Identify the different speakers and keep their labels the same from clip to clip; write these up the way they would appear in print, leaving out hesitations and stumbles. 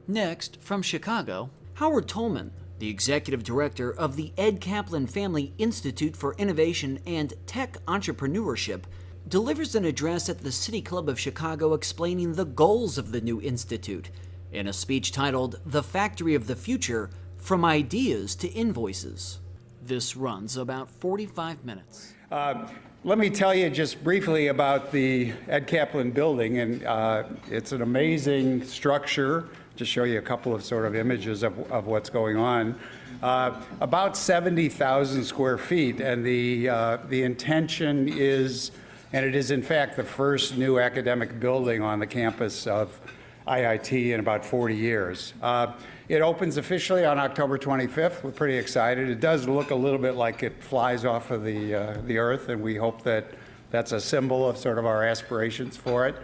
Speaker 1: Next, from Chicago, Howard Tullman, the executive director of the Ed Kaplan Family Institute for Innovation and Tech Entrepreneurship, delivers an address at the City Club of Chicago explaining the goals of the new institute in a speech titled "The Factory of the Future: From Ideas to Invoices." This runs about 45 minutes.
Speaker 2: Let me tell you just briefly about the Ed Kaplan building, and it's an amazing structure. Just show you a couple of sort of images of what's going on. About 70,000 square feet, and the intention is, and it is in fact the first new academic building on the campus of IIT in about 40 years. It opens officially on October 25th. We're pretty excited. It does look a little bit like it flies off of the earth, and we hope that that's a symbol of sort of our aspirations for it.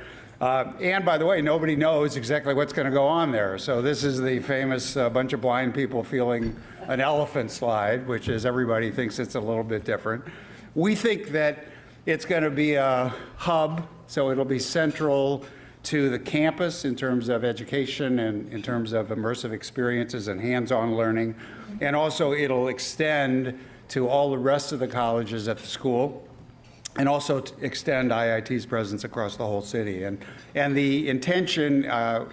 Speaker 2: And by the way, nobody knows exactly what's going to go on there. So this is the famous bunch of blind people feeling an elephant slide, which is everybody thinks it's a little bit different. We think that it's going to be a hub, so it'll be central to the campus in terms of education and in terms of immersive experiences and hands-on learning. And also it'll extend to all the rest of the colleges at the school, and also to extend IIT's presence across the whole city. And the intention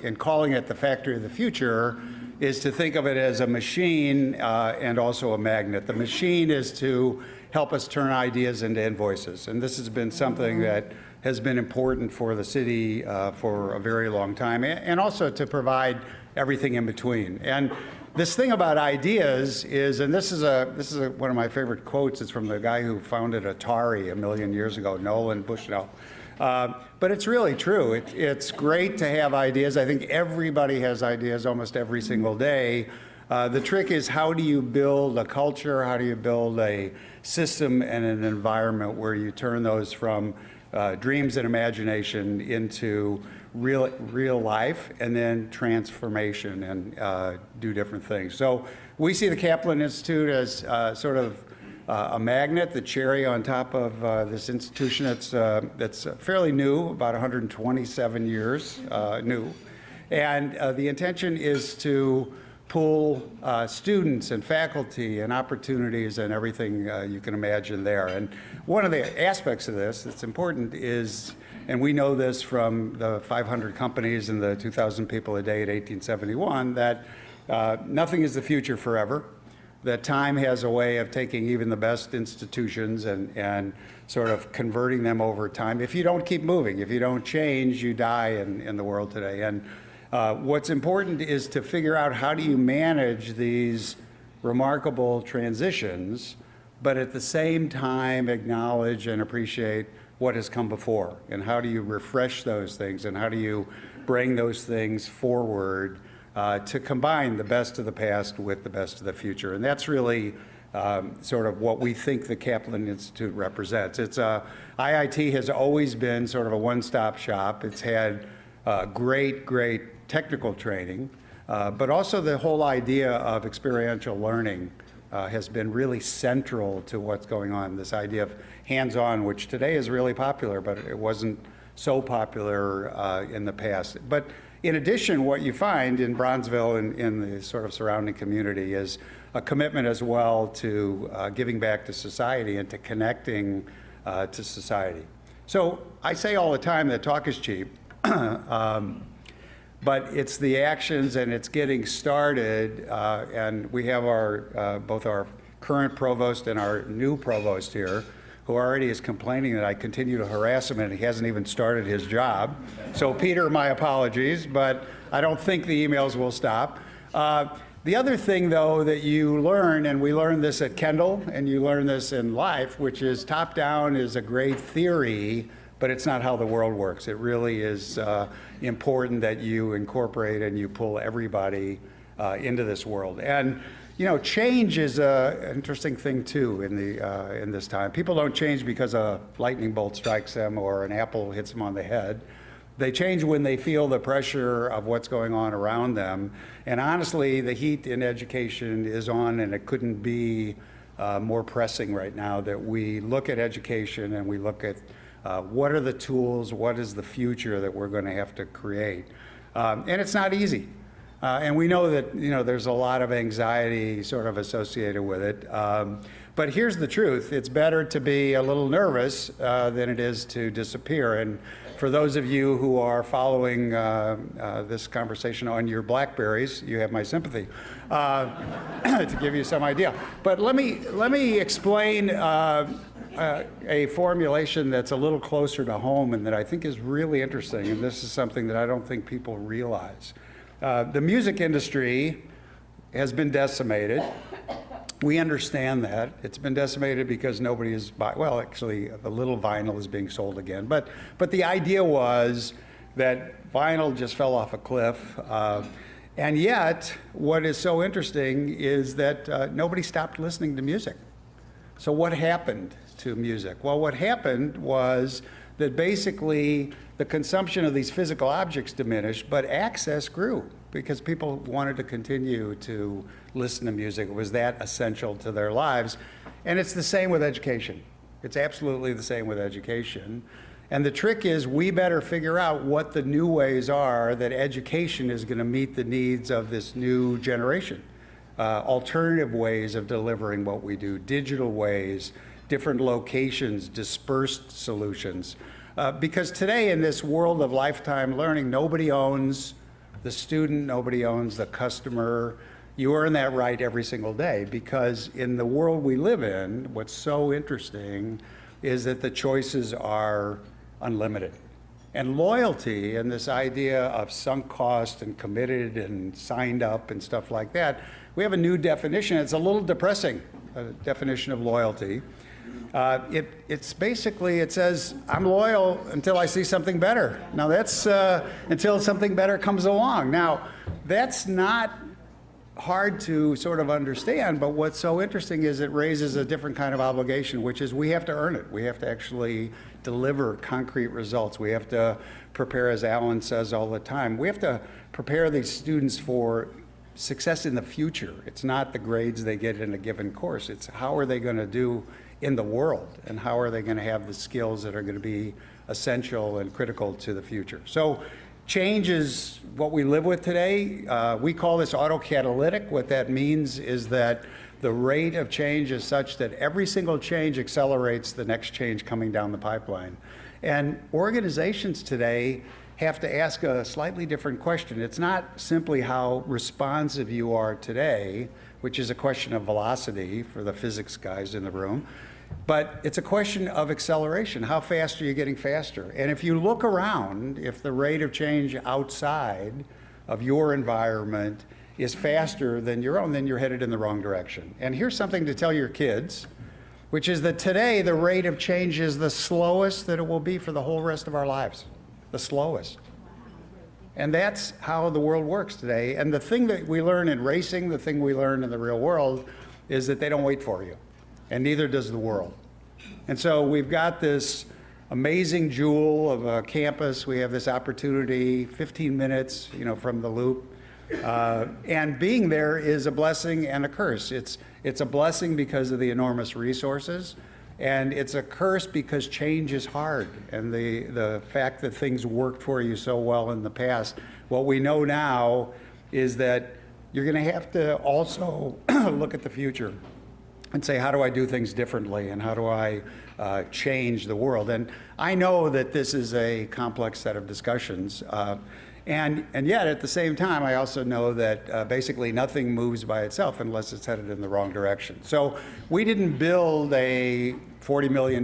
Speaker 2: in calling it the Factory of the Future is to think of it as a machine and also a magnet. The machine is to help us turn ideas into invoices. And this has been something that has been important for the city for a very long time, and also to provide everything in between. And this thing about ideas is, and this is one of my favorite quotes. It's from the guy who founded Atari a million years ago, Nolan Bushnell. But it's really true. It's great to have ideas. I think everybody has ideas almost every single day. The trick is, how do you build a culture? How do you build a system and an environment where you turn those from dreams and imagination into real life, and then transformation, and do different things. So we see the Kaplan Institute as sort of a magnet, the cherry on top of this institution that's fairly new, about 127 years new. And the intention is to pull students and faculty and opportunities and everything you can imagine there. And one of the aspects of this that's important is, and we know this from the 500 companies and the 2,000 people a day at 1871, that nothing is the future forever, that time has a way of taking even the best institutions and sort of converting them over time. If you don't keep moving, if you don't change, you die in the world today. And what's important is to figure out, how do you manage these remarkable transitions, but at the same time acknowledge and appreciate what has come before, and how do you refresh those things, and how do you bring those things forward to combine the best of the past with the best of the future. And that's really sort of what we think the Kaplan Institute represents. IIT has always been sort of a one-stop shop. It's had great technical training, but also the whole idea of experiential learning has been really central to what's going on. This idea of hands-on, which today is really popular, but it wasn't so popular in the past. But in addition, what you find in Bronzeville and in the sort of surrounding community is a commitment as well to giving back to society and to connecting to society. So I say all the time that talk is cheap. But it's the actions, and it's getting started, and we have both our current provost and our new provost here, who already is complaining that I continue to harass him and he hasn't even started his job. So Peter, my apologies, but I don't think the emails will stop. The other thing, though, that you learn, and we learned this at Kendall, and you learn this in life, which is top-down is a great theory, but it's not how the world works. It really is important that you incorporate and you pull everybody into this world. And change is an interesting thing too in this time. People don't change because a lightning bolt strikes them or an apple hits them on the head. They change when they feel the pressure of what's going on around them. And honestly, the heat in education is on, and it couldn't be more pressing right now, that we look at education and we look at what are the tools, what is the future that we're going to have to create. And it's not easy. And we know that, there's a lot of anxiety sort of associated with it. But here's the truth. It's better to be a little nervous than it is to disappear. And for those of you who are following this conversation on your BlackBerries, you have my sympathy, to give you some idea. But let me explain a formulation that's a little closer to home and that I think is really interesting. And this is something that I don't think people realize. The music industry has been decimated. We understand that. It's been decimated because nobody is well, actually, a little vinyl is being sold again. But the idea was that vinyl just fell off a cliff. And yet, what is so interesting is that nobody stopped listening to music. So what happened to music? Well, what happened was that basically the consumption of these physical objects diminished, but access grew because people wanted to continue to listen to music. It was that essential to their lives. And it's the same with education. It's absolutely the same with education. And the trick is we better figure out what the new ways are that education is going to meet the needs of this new generation. Alternative ways of delivering what we do, digital ways, different locations, dispersed solutions. Because today in this world of lifetime learning, nobody owns the student, nobody owns the customer. You earn that right every single day because in the world we live in, what's so interesting is that the choices are unlimited. And loyalty and this idea of sunk cost and committed and signed up and stuff like that, we have a new definition. It's a little depressing, a definition of loyalty. It's basically, it says, I'm loyal until I see something better. Now that's until something better comes along. Now, that's not hard to sort of understand, but what's so interesting is it raises a different kind of obligation, which is we have to earn it. We have to actually deliver concrete results. We have to prepare, as Alan says all the time, we have to prepare these students for success in the future. It's not the grades they get in a given course. It's how are they going to do in the world and how are they going to have the skills that are going to be essential and critical to the future. So change is what we live with today. We call this autocatalytic. What that means is that the rate of change is such that every single change accelerates the next change coming down the pipeline. And organizations today have to ask a slightly different question. It's not simply how responsive you are today, which is a question of velocity for the physics guys in the room, but it's a question of acceleration. How fast are you getting faster? And if you look around, if the rate of change outside of your environment is faster than your own, then you're headed in the wrong direction. And here's something to tell your kids, which is that today the rate of change is the slowest that it will be for the whole rest of our lives, the slowest. And that's how the world works today. And the thing that we learn in racing, the thing we learn in the real world, is that they don't wait for you, and neither does the world. And so we've got this amazing jewel of a campus. We have this opportunity, 15 minutes, from the loop. And being there is a blessing and a curse. It's a blessing because of the enormous resources, and it's a curse because change is hard. And the fact that things worked for you so well in the past, what we know now is that you're going to have to also look at the future and say, how do I do things differently, and how do I change the world? And I know that this is a complex set of discussions. And yet, at the same time, I also know that basically nothing moves by itself unless it's headed in the wrong direction. So we didn't build a $40 million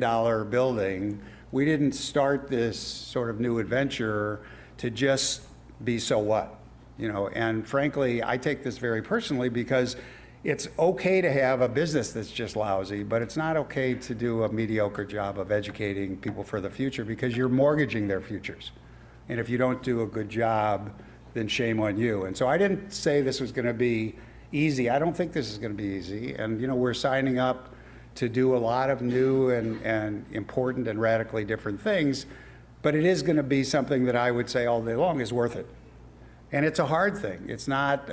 Speaker 2: building. We didn't start this sort of new adventure to just be so what, And frankly, I take this very personally because it's okay to have a business that's just lousy, but it's not okay to do a mediocre job of educating people for the future because you're mortgaging their futures. And if you don't do a good job, then shame on you. And so I didn't say this was going to be easy. I don't think this is going to be easy. And we're signing up to do a lot of new and important and radically different things, but it is going to be something that I would say all day long is worth it. And it's a hard thing. It's not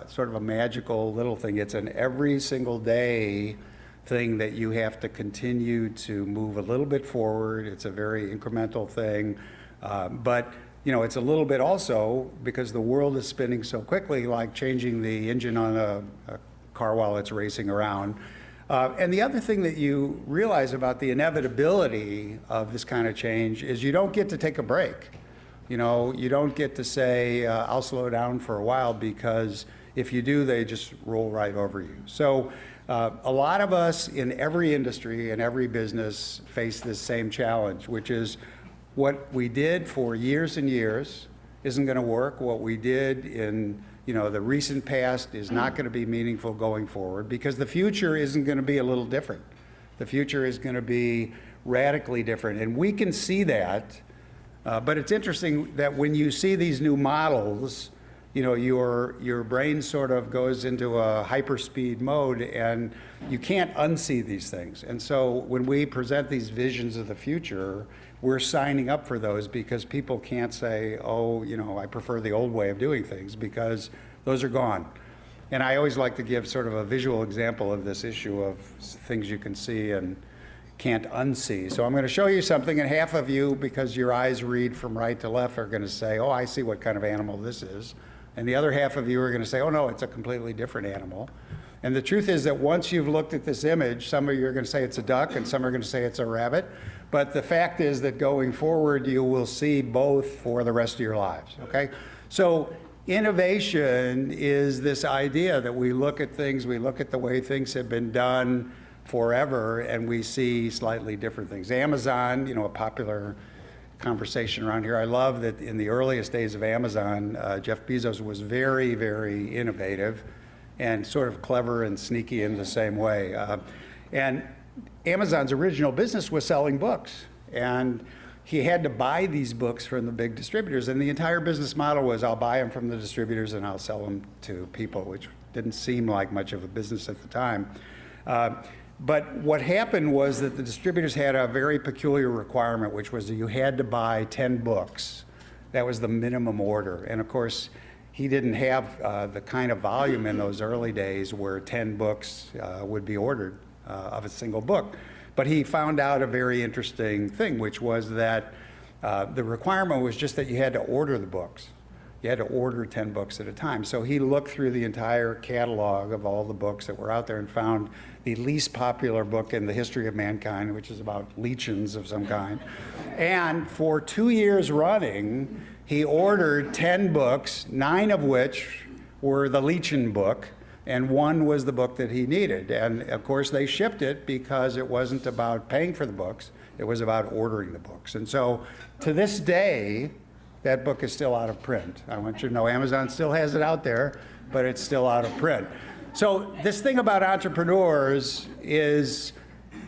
Speaker 2: sort of a magical little thing. It's an every single day thing that you have to continue to move a little bit forward. It's a very incremental thing. But it's a little bit also because the world is spinning so quickly, like changing the engine on a car while it's racing around. And the other thing that you realize about the inevitability of this kind of change is you don't get to take a break. You don't get to say, I'll slow down for a while, because if you do, they just roll right over you. So a lot of us in every industry and every business face this same challenge, which is what we did for years and years isn't going to work. What we did in the recent past is not going to be meaningful going forward, because the future isn't going to be a little different. The future is going to be radically different, and we can see that. But it's interesting that when you see these new models, your brain sort of goes into a hyperspeed mode, and you can't unsee these things. And so when we present these visions of the future, we're signing up for those, because people can't say, oh, I prefer the old way of doing things, because those are gone. And I always like to give sort of a visual example of this issue of things you can see and can't unsee. So I'm going to show you something, and half of you, because your eyes read from right to left, are going to say, oh, I see what kind of animal this is. And the other half of you are going to say, oh, no, it's a completely different animal. And the truth is that once you've looked at this image, some of you are going to say it's a duck, and some are going to say it's a rabbit. But the fact is that going forward, you will see both for the rest of your lives, okay? So innovation is this idea that we look at things, we look at the way things have been done forever, and we see slightly different things. Amazon, a popular conversation around here. I love that in the earliest days of Amazon, Jeff Bezos was very, very innovative and sort of clever and sneaky in the same way. And Amazon's original business was selling books, and he had to buy these books from the big distributors, and the entire business model was, I'll buy them from the distributors and I'll sell them to people, which didn't seem like much of a business at the time. But what happened was that the distributors had a very peculiar requirement, which was that you had to buy 10 books. That was the minimum order. And of course, he didn't have the kind of volume in those early days where 10 books would be ordered of a single book. But he found out a very interesting thing, which was that the requirement was just that you had to order the books. You had to order 10 books at a time. So he looked through the entire catalog of all the books that were out there and found the least popular book in the history of mankind, which is about lichens of some kind. And for 2 years running, he ordered 10 books, 9 of which were the lichen book, and 1 was the book that he needed. And of course, they shipped it because it wasn't about paying for the books, it was about ordering the books. And so to this day, that book is still out of print. I want you to know Amazon still has it out there, but it's still out of print. So this thing about entrepreneurs is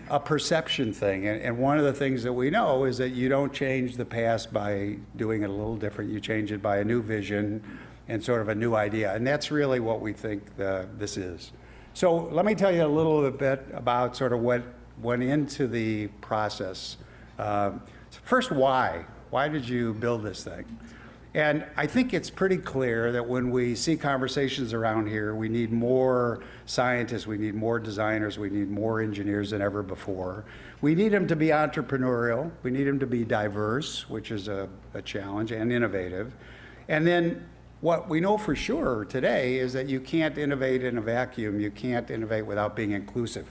Speaker 2: a perception thing. And one of the things that we know is that you don't change the past by doing it a little different. You change it by a new vision and sort of a new idea. And that's really what we think this is. So let me tell you a little bit about sort of what went into the process. First, why? Why did you build this thing? And I think it's pretty clear that when we see conversations around here, we need more scientists, we need more designers, we need more engineers than ever before. We need them to be entrepreneurial, we need them to be diverse, which is a challenge, and innovative. And then what we know for sure today is that you can't innovate in a vacuum, you can't innovate without being inclusive.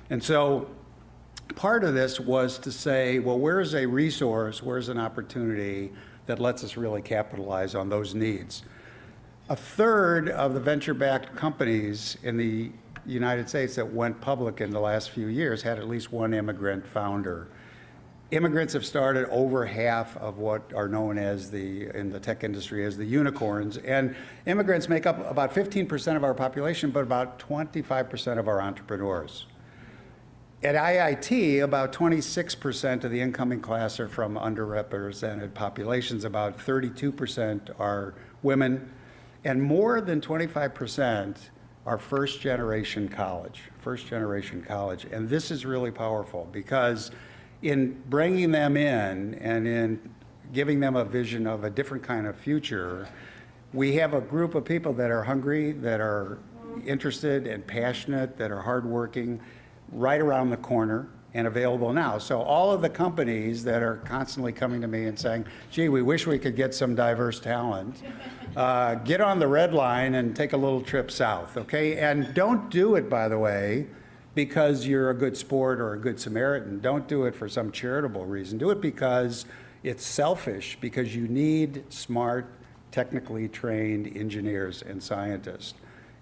Speaker 2: And so part of this was to say, well, where's a resource, where's an opportunity that lets us really capitalize on those needs? A third of the venture-backed companies in the United States that went public in the last few years had at least one immigrant founder. Immigrants have started over half of what are known as in the tech industry as the unicorns, and immigrants make up about 15% of our population, but about 25% of our entrepreneurs. At IIT, about 26% of the incoming class are from underrepresented populations, about 32% are women, and more than 25% are first-generation college. And this is really powerful because in bringing them in and in giving them a vision of a different kind of future, we have a group of people that are hungry, that are interested and passionate, that are hardworking, right around the corner. and available now. So all of the companies that are constantly coming to me and saying, gee, we wish we could get some diverse talent, get on the red line and take a little trip south, okay? And don't do it, by the way, because you're a good sport or a good Samaritan. Don't do it for some charitable reason. Do it because it's selfish, because you need smart, technically trained engineers and scientists.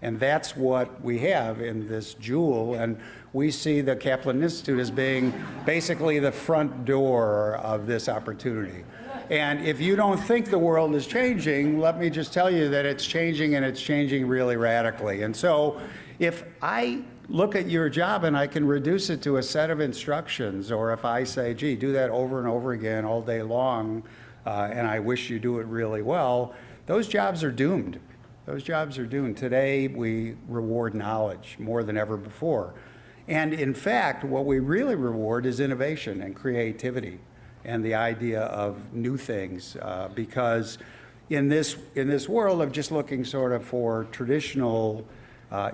Speaker 2: And that's what we have in this jewel. And we see the Kaplan Institute as being basically the front door of this opportunity. And if you don't think the world is changing, let me just tell you that it's changing, and it's changing really radically. And so if I look at your job and I can reduce it to a set of instructions, or if I say, gee, do that over and over again all day long, and I wish you do it really well, those jobs are doomed. Those jobs are doomed. Today, we reward knowledge more than ever before. And in fact, what we really reward is innovation and creativity and the idea of new things, because in this world of just looking sort of for traditional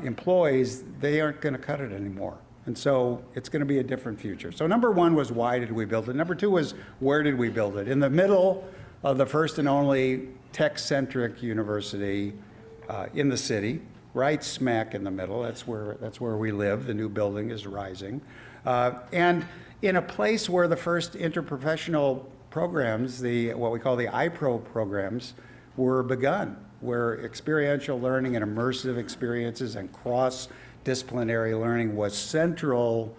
Speaker 2: employees, they aren't going to cut it anymore. And so it's going to be a different future. So number one was, why did we build it? Number two was, where did we build it? In the middle of the first and only tech-centric university in the city, right smack in the middle. That's where we live. The new building is rising. And in a place where the first interprofessional programs, what we call the iPro programs, were begun, where experiential learning and immersive experiences and cross-disciplinary learning was central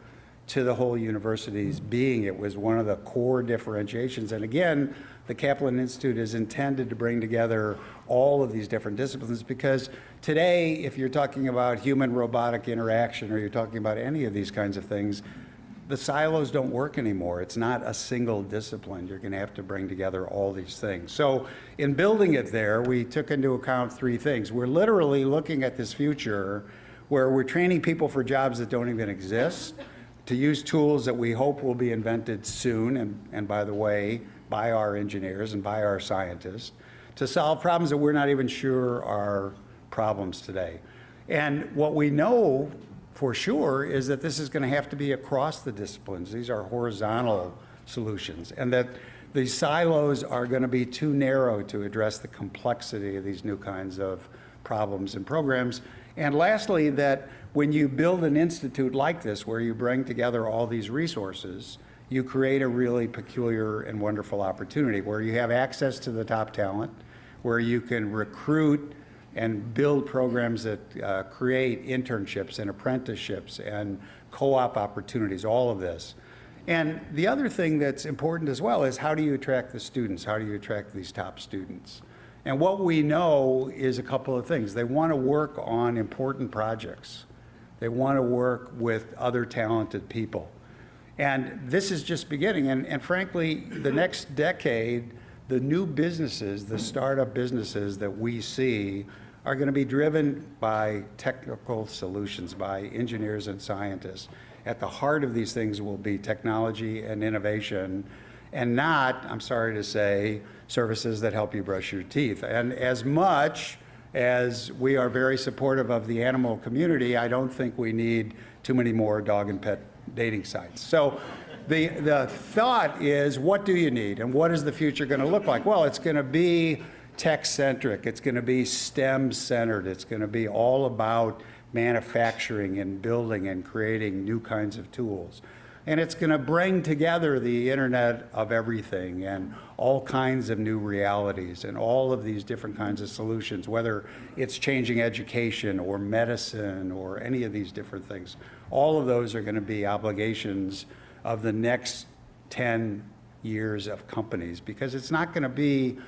Speaker 2: to the whole university's being. It was one of the core differentiations. And again, the Kaplan Institute is intended to bring together all of these different disciplines, because today, if you're talking about human-robotic interaction, or you're talking about any of these kinds of things, the silos don't work anymore. It's not a single discipline. You're going to have to bring together all these things. So in building it there, we took into account three things. We're literally looking at this future where we're training people for jobs that don't even exist, to use tools that we hope will be invented soon, and by the way, by our engineers and by our scientists, to solve problems that we're not even sure are problems today. And what we know for sure is that this is going to have to be across the disciplines. These are horizontal solutions, and that these silos are going to be too narrow to address the complexity of these new kinds of problems and programs. And lastly, that when you build an institute like this, where you bring together all these resources, you create a really peculiar and wonderful opportunity where you have access to the top talent, where you can recruit and build programs that create internships and apprenticeships and co-op opportunities, all of this. And the other thing that's important as well is, how do you attract the students? How do you attract these top students? And what we know is a couple of things. They want to work on important projects. They want to work with other talented people. And this is just beginning. And frankly, the next decade, the new businesses, the startup businesses that we see, are going to be driven by technical solutions, by engineers and scientists. At the heart of these things will be technology and innovation, and not, I'm sorry to say, services that help you brush your teeth. And as much as we are very supportive of the animal community, I don't think we need too many more dog and pet dating sites. So the thought is, what do you need, and what is the future going to look like? Well, it's going to be tech-centric. It's going to be STEM-centered. It's going to be all about manufacturing and building and creating new kinds of tools. And it's going to bring together the Internet of everything and all kinds of new realities and all of these different kinds of solutions, whether it's changing education or medicine or any of these different things. All of those are going to be obligations of the next 10 years of companies, because it's not going to be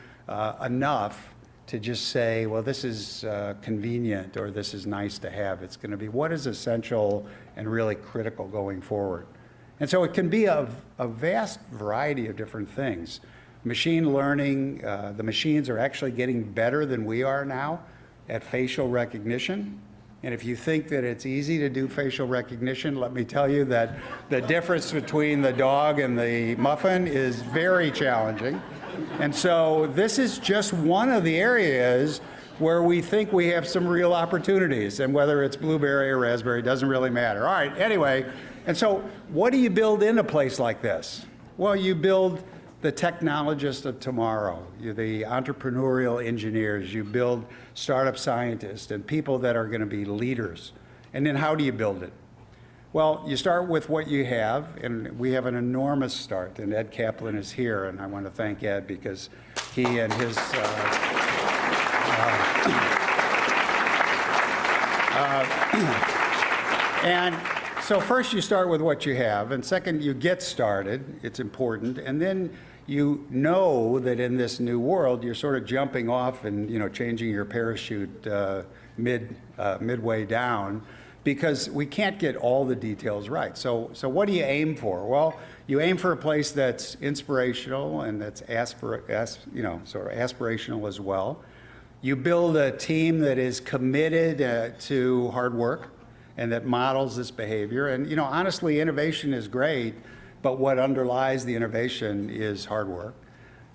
Speaker 2: enough to just say, well, this is convenient or this is nice to have. It's going to be what is essential and really critical going forward. And so it can be a vast variety of different things. Machine learning, the machines are actually getting better than we are now at facial recognition. And if you think that it's easy to do facial recognition, let me tell you that the difference between the dog and the muffin is very challenging. And so this is just one of the areas where we think we have some real opportunities, and whether it's blueberry or raspberry doesn't really matter. All right, anyway, and so what do you build in a place like this? Well, you build the technologists of tomorrow, the entrepreneurial engineers, you build startup scientists and people that are going to be leaders. And then how do you build it? Well, you start with what you have, and we have an enormous start, and Ed Kaplan is here, and I want to thank Ed because he and his and so first you start with what you have, and second you get started, it's important, and then you know that in this new world you're sort of jumping off and changing your parachute midway down, because we can't get all the details right. So what do you aim for? Well, you aim for a place that's inspirational and that's sort of aspirational as well. You build a team that is committed to hard work and that models this behavior. And honestly, innovation is great, but what underlies the innovation is hard work.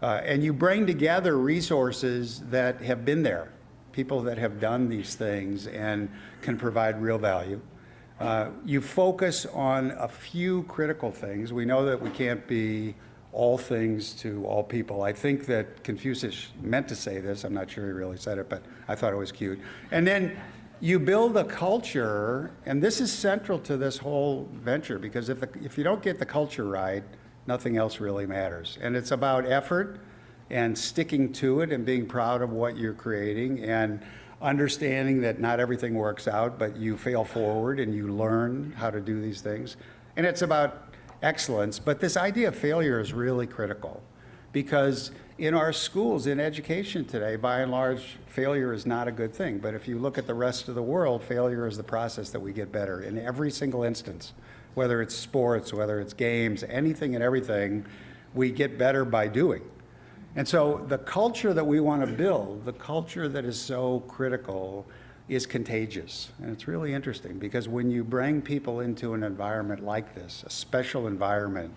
Speaker 2: And you bring together resources that have been there, people that have done these things and can provide real value. You focus on a few critical things. We know that we can't be all things to all people. I think that Confucius meant to say this. I'm not sure he really said it, but I thought it was cute. And then you build a culture, and this is central to this whole venture, because if you don't get the culture right, nothing else really matters. And it's about effort and sticking to it and being proud of what you're creating and understanding that not everything works out, but you fail forward and you learn how to do these things. And it's about excellence, but this idea of failure is really critical, because in our schools, in education today, by and large, failure is not a good thing. But if you look at the rest of the world, failure is the process that we get better in every single instance, whether it's sports, whether it's games, anything and everything, we get better by doing. And so the culture that we want to build, the culture that is so critical, is contagious. And it's really interesting, because when you bring people into an environment like this, a special environment,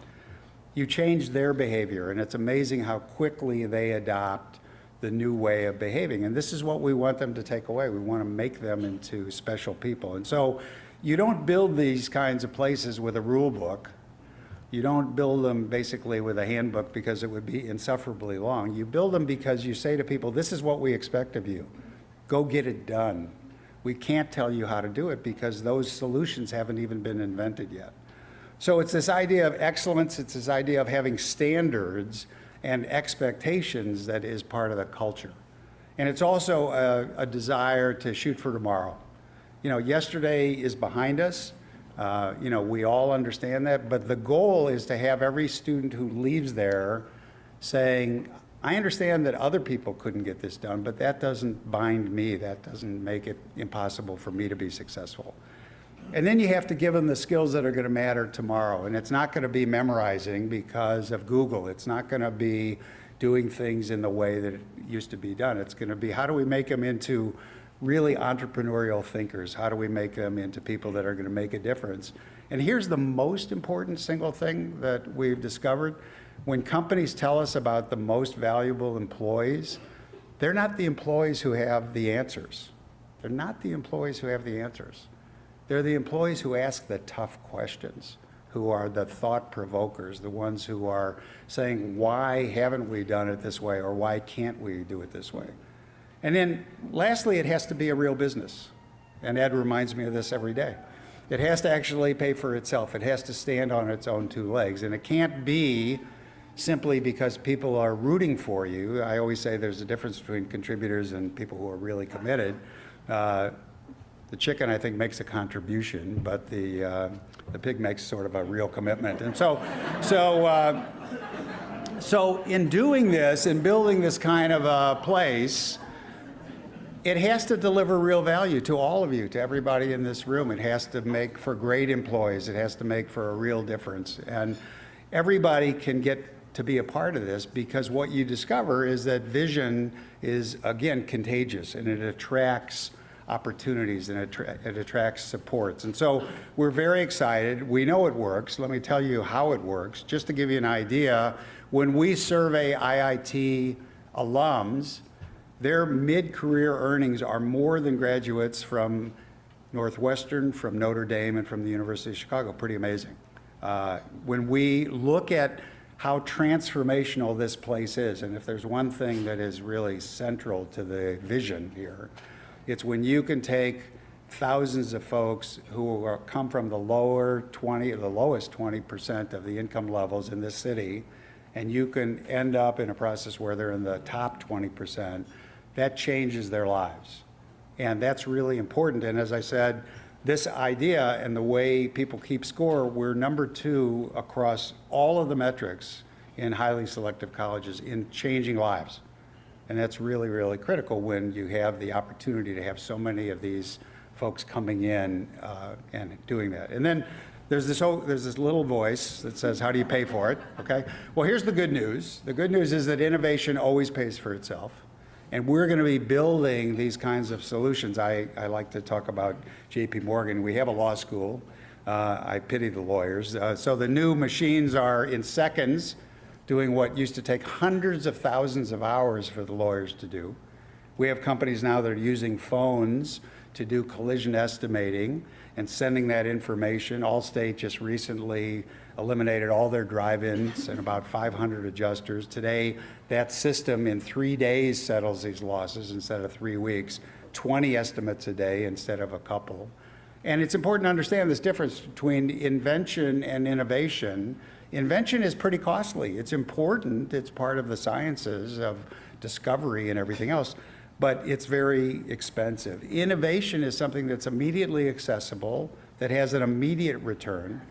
Speaker 2: you change their behavior, and it's amazing how quickly they adopt the new way of behaving. And this is what we want them to take away. We want to make them into special people. And so you don't build these kinds of places with a rule book. You don't build them basically with a handbook, because it would be insufferably long. You build them because you say to people, this is what we expect of you. Go get it done. We can't tell you how to do it because those solutions haven't even been invented yet. So it's this idea of excellence, it's this idea of having standards and expectations that is part of the culture. And it's also a desire to shoot for tomorrow. Yesterday is behind us. We all understand that, but the goal is to have every student who leaves there saying, I understand that other people couldn't get this done, but that doesn't bind me. That doesn't make it impossible for me to be successful. And then you have to give them the skills that are going to matter tomorrow. And it's not going to be memorizing because of Google. It's not going to be doing things in the way that it used to be done. It's going to be, how do we make them into really entrepreneurial thinkers? How do we make them into people that are going to make a difference? And here's the most important single thing that we've discovered. When companies tell us about the most valuable employees, they're not the employees who have the answers. They're not the employees who have the answers. They're the employees who ask the tough questions, who are the thought provokers, the ones who are saying, why haven't we done it this way, or why can't we do it this way? And then lastly, it has to be a real business. And Ed reminds me of this every day. It has to actually pay for itself. It has to stand on its own two legs. And it can't be simply because people are rooting for you. I always say there's a difference between contributors and people who are really committed. The chicken, I think, makes a contribution, but the pig makes sort of a real commitment. And so in doing this, in building this kind of a place, it has to deliver real value to all of you, to everybody in this room. It has to make for great employees. It has to make for a real difference. And everybody can get to be a part of this, because what you discover is that vision is, again, contagious, and it attracts opportunities, and it attracts supports. And so we're very excited. We know it works. Let me tell you how it works. Just to give you an idea, when we survey IIT alums, their mid-career earnings are more than graduates from Northwestern, from Notre Dame, and from the University of Chicago. Pretty amazing. When we look at how transformational this place is, and if there's one thing that is really central to the vision here, it's when you can take thousands of folks who come from the lowest 20% of the income levels in this city, and you can end up in a process where they're in the top 20%, that changes their lives. And that's really important. And as I said, this idea and the way people keep score, we're number 2 across all of the metrics in highly selective colleges in changing lives. And that's really, really critical when you have the opportunity to have so many of these folks coming in and doing that. And then there's this little voice that says, how do you pay for it? Okay. Well, here's the good news. The good news is that innovation always pays for itself. And we're going to be building these kinds of solutions. I like to talk about JP Morgan. We have a law school. I pity the lawyers. So the new machines are in seconds doing what used to take hundreds of thousands of hours for the lawyers to do. We have companies now that are using phones to do collision estimating and sending that information. Allstate just recently eliminated all their drive-ins and about 500 adjusters. Today, that system in 3 days settles these losses instead of 3 weeks, 20 estimates a day instead of a couple. And it's important to understand this difference between invention and innovation. Invention is pretty costly. It's important. It's part of the sciences of discovery and everything else, but it's very expensive. Innovation is something that's immediately accessible, that has an immediate return,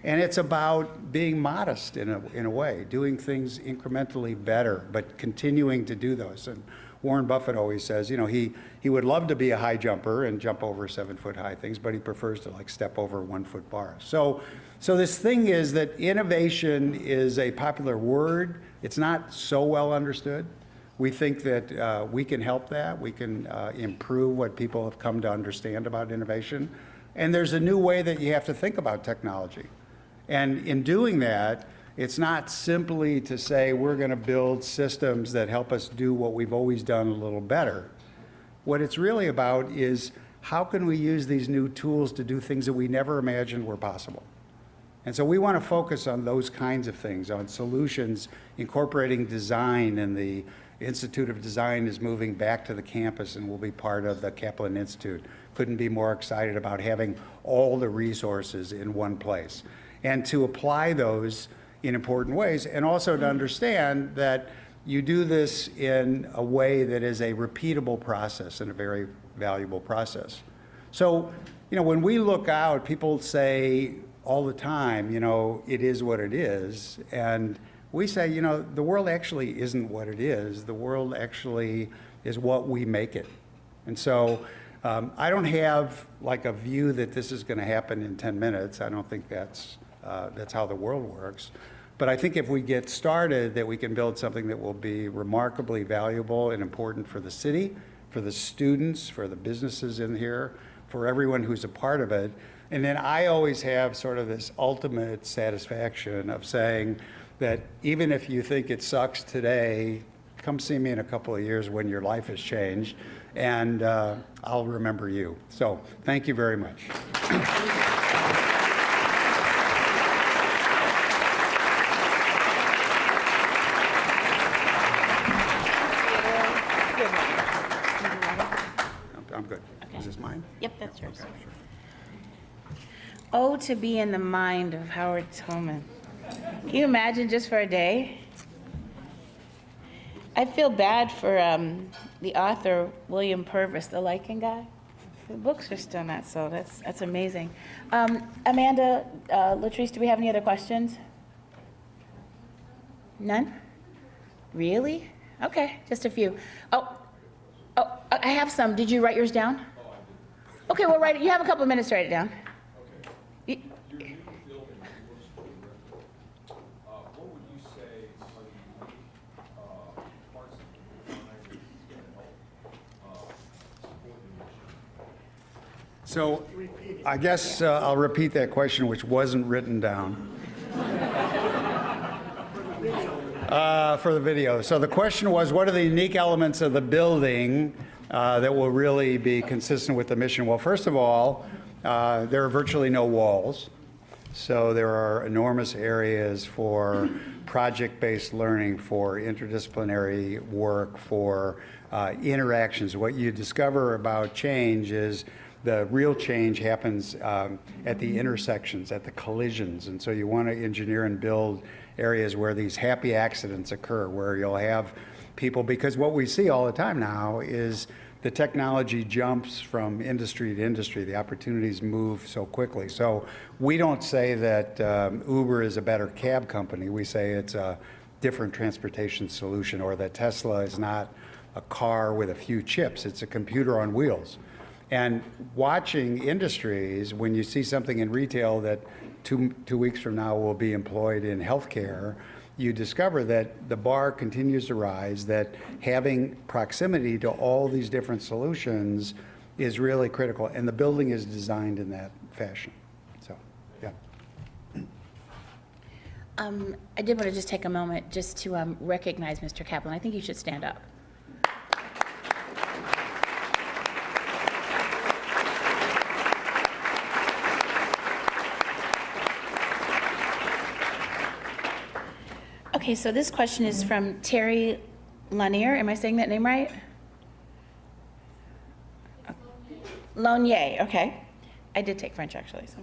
Speaker 2: and it's about being modest in a way, doing things incrementally better, but continuing to do those. And Warren Buffett always says, you know, he would love to be a high jumper and jump over 7-foot high things, but he prefers to like step over 1-foot bars. So this thing is that innovation is a popular word. It's not so well understood. We think that we can help that. We can improve what people have come to understand about innovation. And there's a new way that you have to think about technology. And in doing that, it's not simply to say we're going to build systems that help us do what we've always done a little better. What it's really about is how can we use these new tools to do things that we never imagined were possible. And so we want to focus on those kinds of things, on solutions, incorporating design, and the Institute of Design is moving back to the campus and will be part of the Kaplan Institute. Couldn't be more excited about having all the resources in one place. And to apply those in important ways, and also to understand that you do this in a way that is a repeatable process and a very valuable process. So, you know, when we look out, people say all the time, you know, it is what it is. And we say, you know, the world actually isn't what it is. The world actually is what we make it. And so I don't have like a view that this is going to happen in 10 minutes. I don't think that's how the world works. But I think if we get started, that we can build something that will be remarkably valuable and important for the city, for the students, for the businesses in here, for everyone who's a part of it. And then I always have sort of this ultimate satisfaction of saying that even if you think it sucks today, come see me in a couple of years when your life has changed, and I'll remember you. So thank you very much. I'm good.
Speaker 3: Okay.
Speaker 2: Is this mine?
Speaker 3: Yep, that's yours.
Speaker 2: Okay, sure.
Speaker 3: Oh, to be in the mind of Howard Tullman. Can you imagine just for a day? I feel bad for the author, William Purvis, the Lycan guy. The books are still not sold. That's amazing. Amanda, Latrice, do we have any other questions? None? Really? Okay, just a few. Oh, I have some. Did you write yours down? Okay, well, write it. You have a couple of minutes to write it down.
Speaker 4: Okay. Your new building looks pretty rare. What would you say are the unique parts of the design that's going to help support the mission?
Speaker 2: So I guess I'll repeat that question, which wasn't written down. for the video. So the question was, what are the unique elements of the building that will really be consistent with the mission? Well, first of all, there are virtually no walls. So there are enormous areas for project-based learning, for interdisciplinary work, for interactions. What you discover about change is the real change happens at the intersections, at the collisions. And so you want to engineer and build areas where these happy accidents occur, where you'll have people, because what we see all the time now is the technology jumps from industry to industry. The opportunities move so quickly. So we don't say that Uber is a better cab company. We say it's a different transportation solution, or that Tesla is not a car with a few chips. It's a computer on wheels. And watching industries, when you see something in retail that two weeks from now will be employed in healthcare, you discover that the bar continues to rise, that having proximity to all these different solutions is really critical, and the building is designed in that fashion. So, yeah.
Speaker 3: I did want to just take a moment just to recognize Mr. Kaplan. I think you should stand up. Okay, so this question is from Terry Lanier. Am I saying that name right? Lonier, okay. I did take French, actually. So,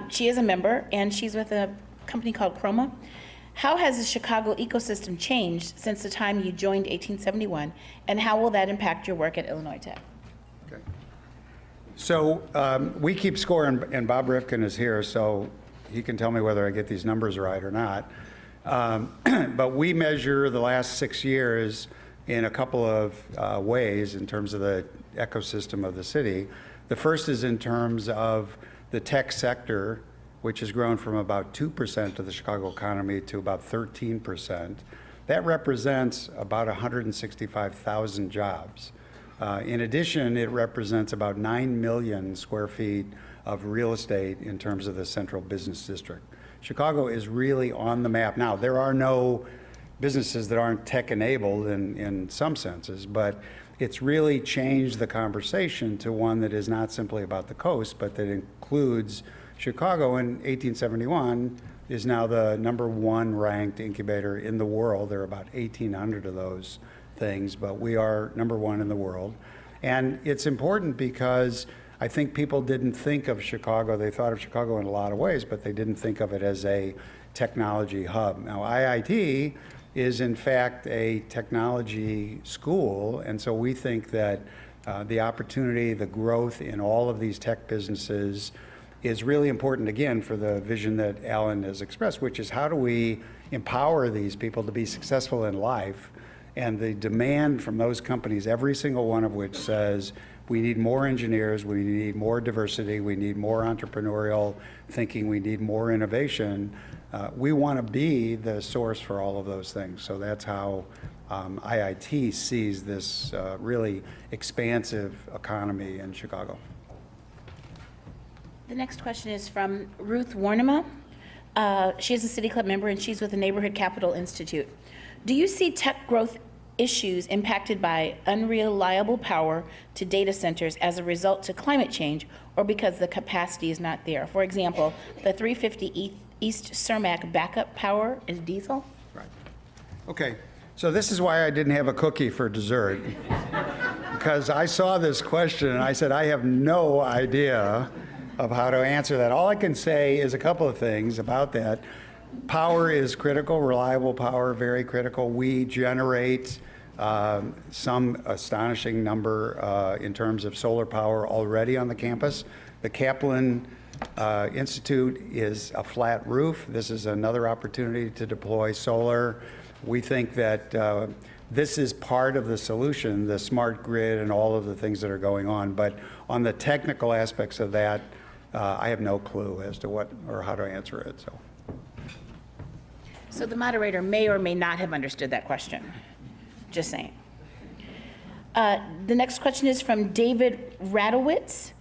Speaker 3: she is a member, and she's with a company called Chroma. How has the Chicago ecosystem changed since the time you joined 1871, and how will that impact your work at Illinois Tech?
Speaker 2: Okay. So we keep score, and Bob Rifkin is here, so he can tell me whether I get these numbers right or not. But we measure the last 6 years in a couple of ways in terms of the ecosystem of the city. The first is in terms of the tech sector, which has grown from about 2% of the Chicago economy to about 13%. That represents about 165,000 jobs. In addition, it represents about 9 million square feet of real estate in terms of the central business district. Chicago is really on the map. Now, there are no businesses that aren't tech-enabled in some senses, but it's really changed the conversation to one that is not simply about the coast, but that includes Chicago. In 1871 is now the #1 ranked incubator in the world. There are about 1,800 of those things, but we are #1 in the world. And it's important because I think people didn't think of Chicago. They thought of Chicago in a lot of ways, but they didn't think of it as a technology hub. Now, IIT is in fact a technology school, and so we think that the opportunity, the growth in all of these tech businesses is really important, again, for the vision that Alan has expressed, which is how do we empower these people to be successful in life, and the demand from those companies, every single one of which says, we need more engineers, we need more diversity, we need more entrepreneurial thinking, we need more innovation. We want to be the source for all of those things. So that's how IIT sees this really expansive economy in Chicago.
Speaker 3: The next question is from Ruth Warnema. She is a City Club member, and she's with the Neighborhood Capital Institute. Do you see tech growth issues impacted by unreliable power to data centers as a result to climate change, or because the capacity is not there? For example, the 350 East Cermak backup power is diesel?
Speaker 2: Right. Okay. So this is why I didn't have a cookie for dessert. Because I saw this question and I said, I have no idea of how to answer that. All I can say is a couple of things about that. Power is critical, reliable power, very critical. We generate some astonishing number in terms of solar power already on the campus. The Kaplan Institute is a flat roof. This is another opportunity to deploy solar. We think that this is part of the solution, the smart grid and all of the things that are going on. But on the technical aspects of that, I have no clue as to what or how to answer it.
Speaker 3: So the moderator may or may not have understood that question. Just saying. The next question is from David Radowitz.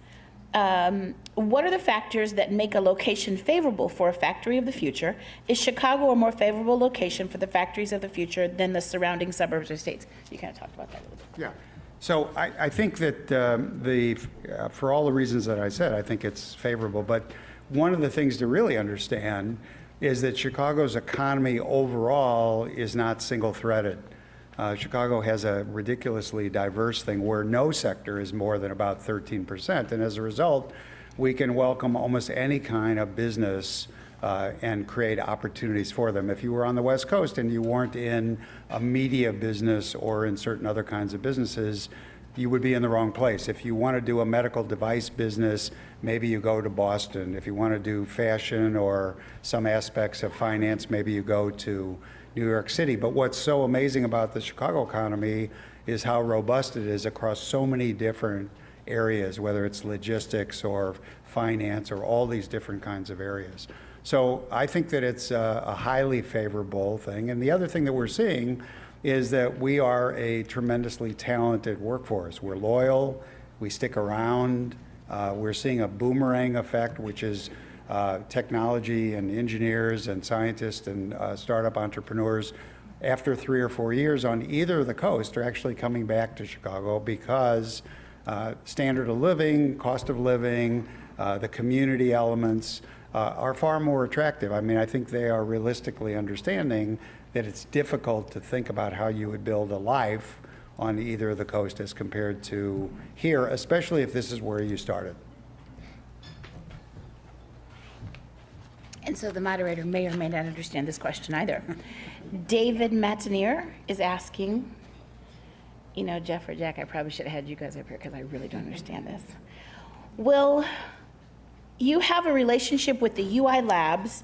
Speaker 3: What are the factors that make a location favorable for a factory of the future? Is Chicago a more favorable location for the factories of the future than the surrounding suburbs or states? You kind of talked about that a little bit.
Speaker 2: Yeah. So I think that for all the reasons that I said, I think it's favorable. But one of the things to really understand is that Chicago's economy overall is not single-threaded. Chicago has a ridiculously diverse thing where no sector is more than about 13%. And as a result, we can welcome almost any kind of business and create opportunities for them. If you were on the West Coast and you weren't in a media business or in certain other kinds of businesses, you would be in the wrong place. If you want to do a medical device business, maybe you go to Boston. If you want to do fashion or some aspects of finance, maybe you go to New York City. But what's so amazing about the Chicago economy is how robust it is across so many different areas, whether it's logistics or finance or all these different kinds of areas. So I think that it's a highly favorable thing. And the other thing that we're seeing is that we are a tremendously talented workforce. We're loyal, we stick around, we're seeing a boomerang effect, which is technology and engineers and scientists and startup entrepreneurs after 3 or 4 years on either of the coast are actually coming back to Chicago because standard of living, cost of living, the community elements are far more attractive. I mean, I think they are realistically understanding that it's difficult to think about how you would build a life on either of the coast as compared to here, especially if this is where you started.
Speaker 3: And so the moderator may or may not understand this question either. David Matineer is asking, you know, Jeff or Jack, I probably should have had you guys up here because I really don't understand this. Will you have a relationship with the UI Labs,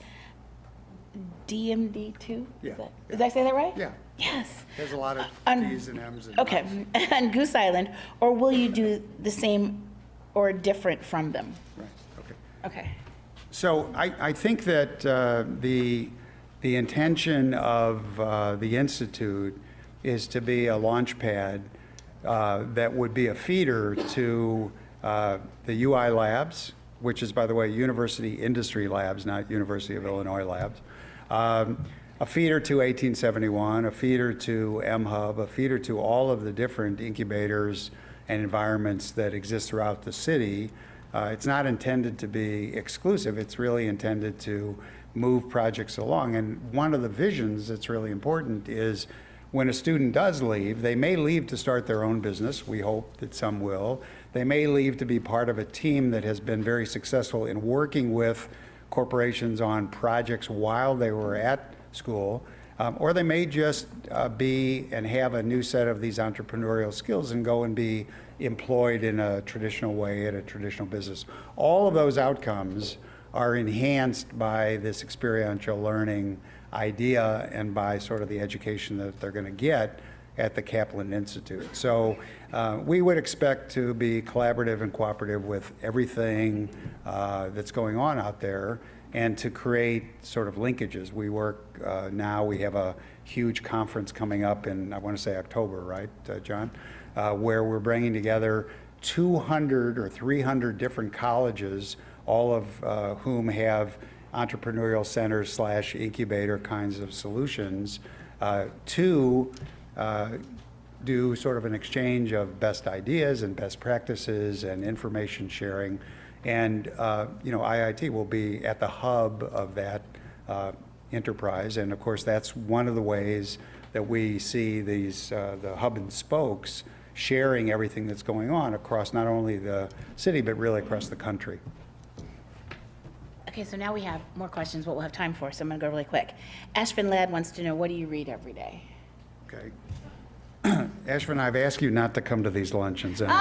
Speaker 3: DMD2?
Speaker 2: Yeah.
Speaker 3: Did I say that right?
Speaker 2: Yeah.
Speaker 3: Yes.
Speaker 2: There's a lot of T's and M's and
Speaker 3: Okay, and Goose Island, or will you do the same or different from them?
Speaker 2: Right, okay.
Speaker 3: Okay.
Speaker 2: So I think that the intention of the Institute is to be a launch pad that would be a feeder to the UI Labs, which is, by the way, University Industry Labs, not University of Illinois Labs, a feeder to 1871, a feeder to MHub, a feeder to all of the different incubators and environments that exist throughout the city. It's not intended to be exclusive. It's really intended to move projects along. And one of the visions that's really important is when a student does leave, they may leave to start their own business. We hope that some will. They may leave to be part of a team that has been very successful in working with corporations on projects while they were at school. Or they may just be and have a new set of these entrepreneurial skills and go and be employed in a traditional way at a traditional business. All of those outcomes are enhanced by this experiential learning idea and by sort of the education that they're going to get at the Kaplan Institute. So we would expect to be collaborative and cooperative with everything that's going on out there and to create sort of linkages. We work now, we have a huge conference coming up in, I want to say October, right, John? Where we're bringing together 200 or 300 different colleges, all of whom have entrepreneurial centers / incubator kinds of solutions to do sort of an exchange of best ideas and best practices and information sharing. And you know, IIT will be at the hub of that enterprise. And of course, that's one of the ways that we see these, the hub and spokes sharing everything that's going on across not only the city, but really across the country.
Speaker 3: Okay, so now we have more questions, what we'll have time for, so I'm going to go really quick. Ashvin Ladd wants to know, what do you read every day?
Speaker 2: Okay. Ashvin, I've asked you not to come to these luncheons anymore.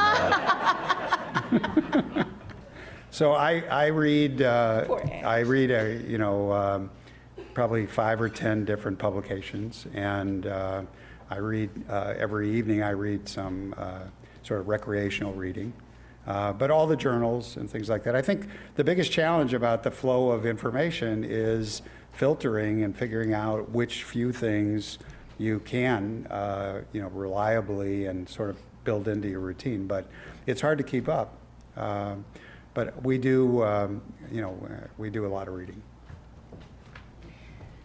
Speaker 2: So I read, you know, probably 5 or 10 different publications, and I read every evening. I read some sort of recreational reading, but all the journals and things like that. I think the biggest challenge about the flow of information is filtering and figuring out which few things you can, you know, reliably and sort of build into your routine. But it's hard to keep up. But we do, we do a lot of reading.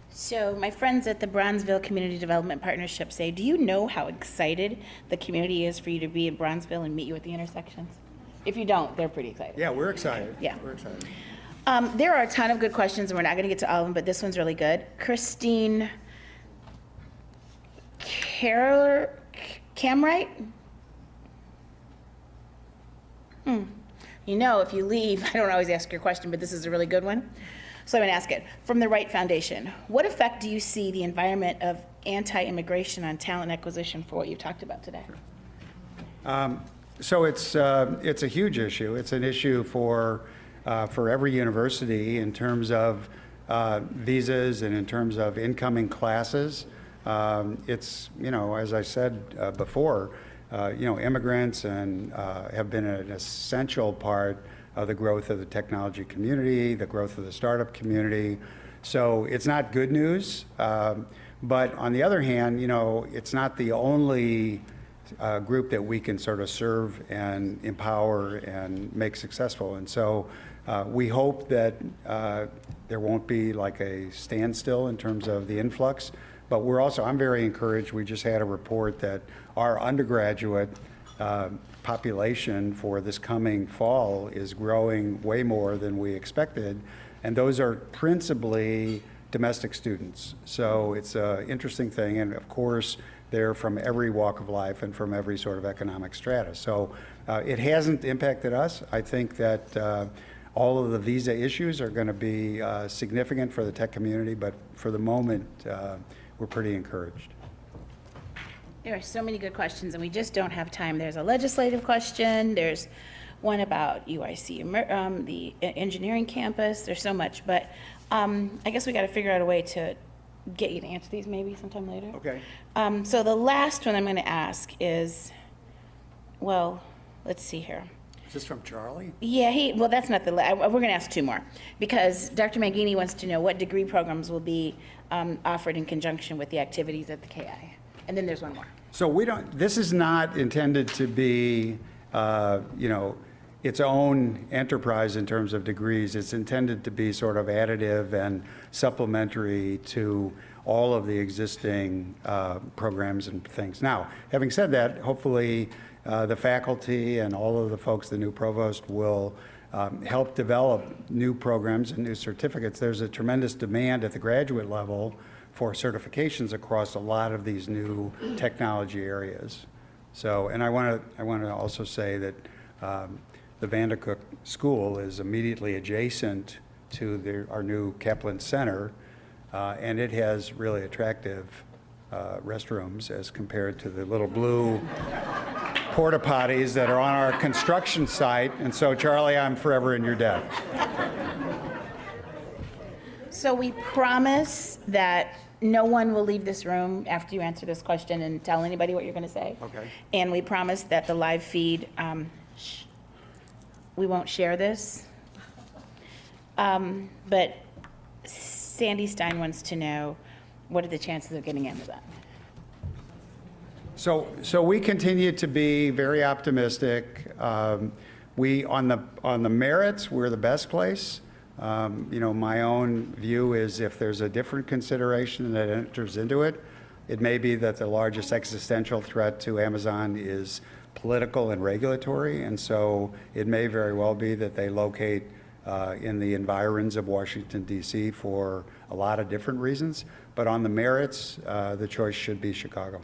Speaker 3: So my friends at the Bronzeville Community Development Partnership say, do you know how excited the community is for you to be in Bronzeville and meet you at the intersections? If you don't, they're pretty excited.
Speaker 2: Yeah, we're excited.
Speaker 3: Yeah.
Speaker 2: We're excited.
Speaker 3: There are a ton of good questions, and we're not going to get to all of them, but this one's really good. Christine Camright? You know, if you leave, I don't always ask your question, but this is a really good one. So I'm going to ask it. From the Wright Foundation, what effect do you see the environment of anti-immigration on talent acquisition for what you've talked about today?
Speaker 2: So it's a huge issue. It's an issue for every university in terms of visas and in terms of incoming classes. It's, as I said before, immigrants and have been an essential part of the growth of the technology community, the growth of the startup community. So it's not good news, but on the other hand, it's not the only group that we can sort of serve and empower and make successful. And so we hope that there won't be like a standstill in terms of the influx, but I'm very encouraged. We just had a report that our undergraduate population for this coming fall is growing way more than we expected, and those are principally domestic students. So it's an interesting thing, and of course, they're from every walk of life and from every sort of economic strata. So it hasn't impacted us. I think that all of the visa issues are going to be significant for the tech community, but for the moment, we're pretty encouraged.
Speaker 3: There are so many good questions, and we just don't have time. There's a legislative question. There's one about UIC, the engineering campus. There's so much, but I guess we got to figure out a way to get you to answer these maybe sometime later.
Speaker 2: Okay.
Speaker 3: So the last one I'm going to ask is, well, let's see here.
Speaker 2: Is this from Charlie?
Speaker 3: Yeah, well, that's not the, we're going to ask two more, because Dr. Mangini wants to know what degree programs will be offered in conjunction with the activities at the KI. And then there's one more.
Speaker 2: So this is not intended to be, its own enterprise in terms of degrees. It's intended to be sort of additive and supplementary to all of the existing programs and things. Now, having said that, hopefully the faculty and all of the folks, the new provost, will help develop new programs and new certificates. There's a tremendous demand at the graduate level for certifications across a lot of these new technology areas. So, and I want to also say that the Vandercook School is immediately adjacent to our new Kaplan Center, and it has really attractive restrooms as compared to the little blue porta potties that are on our construction site. And so, Charlie, I'm forever in your debt.
Speaker 3: So we promise that no one will leave this room after you answer this question and tell anybody what you're going to say.
Speaker 2: Okay.
Speaker 3: And we promise that the live feed, we won't share this. But Sandy Stein wants to know, what are the chances of getting Amazon?
Speaker 2: So we continue to be very optimistic. We on the merits, we're the best place. My own view is if there's a different consideration that enters into it, it may be that the largest existential threat to Amazon is political and regulatory, and so it may very well be that they locate in the environs of Washington, D.C. for a lot of different reasons. But on the merits, the choice should be Chicago.